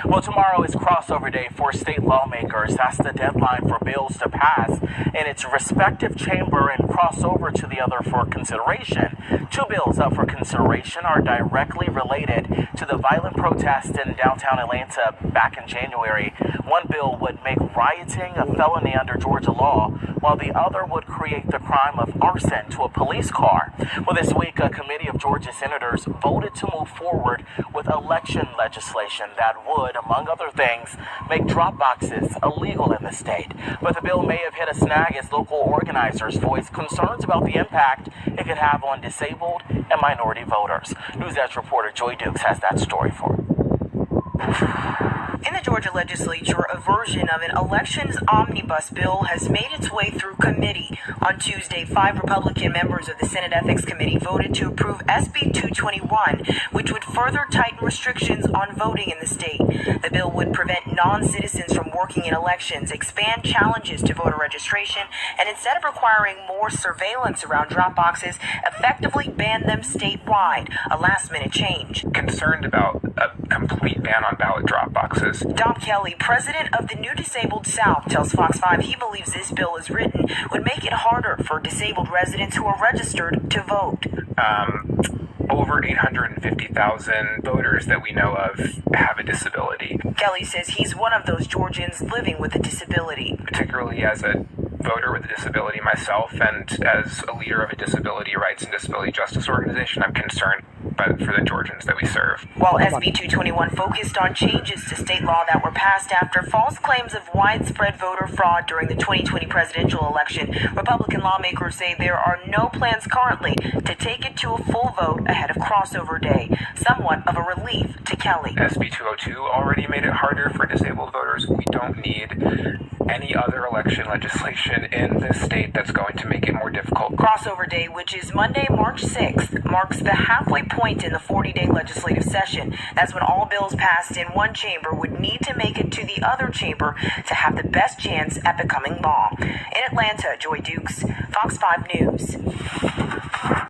Well, tomorrow is crossover day for state lawmakers. That's the deadline for bills to pass in its respective chamber and cross over to the other for consideration. Two bills up for consideration are directly related to the violent protest in downtown Atlanta back in January. One bill would make rioting a felony under Georgia law, while the other would create the crime of arson to a police car. Well, this week, a committee of Georgia senators voted to move forward with election legislation that would, among other things, make drop boxes illegal in the state. But the bill may have hit a snag as local organizers voiced concerns about the impact it could have on disabled and minority voters. News Edge reporter Joy Dukes has that story for us. In the Georgia legislature, a version of an elections omnibus bill has made its way through committee. On Tuesday, 5 Republican members of the Senate Ethics Committee voted to approve SB 221, which would further tighten restrictions on voting in the state. The bill would prevent non-citizens from working in elections, expand challenges to voter registration, and instead of requiring more surveillance around drop boxes, effectively ban them statewide, a last-minute change. Concerned about a complete ban on ballot drop boxes. Don Kelly, president of the New Disabled South, tells Fox 5 he believes this bill, as written, would make it harder for disabled residents who are registered to vote. Over 850,000 voters that we know of have a disability. Kelly says he's one of those Georgians living with a disability. Particularly as a voter with a disability myself and as a leader of a disability rights and disability justice organization, I'm concerned for the Georgians that we serve. While SB 221 focused on changes to state law that were passed after false claims of widespread voter fraud during the 2020 presidential election, Republican lawmakers say there are no plans currently to take it to a full vote ahead of crossover day, somewhat of a relief to Kelly. SB 202 already made it harder for disabled voters. We don't need any other election legislation in this state that's going to make it more difficult. Crossover Day, which is Monday, March 6th, marks the halfway point in the 40-day legislative session. That's when all bills passed in one chamber would need to make it to the other chamber to have the best chance at becoming law. In Atlanta, Joy Dukes, Fox 5 News.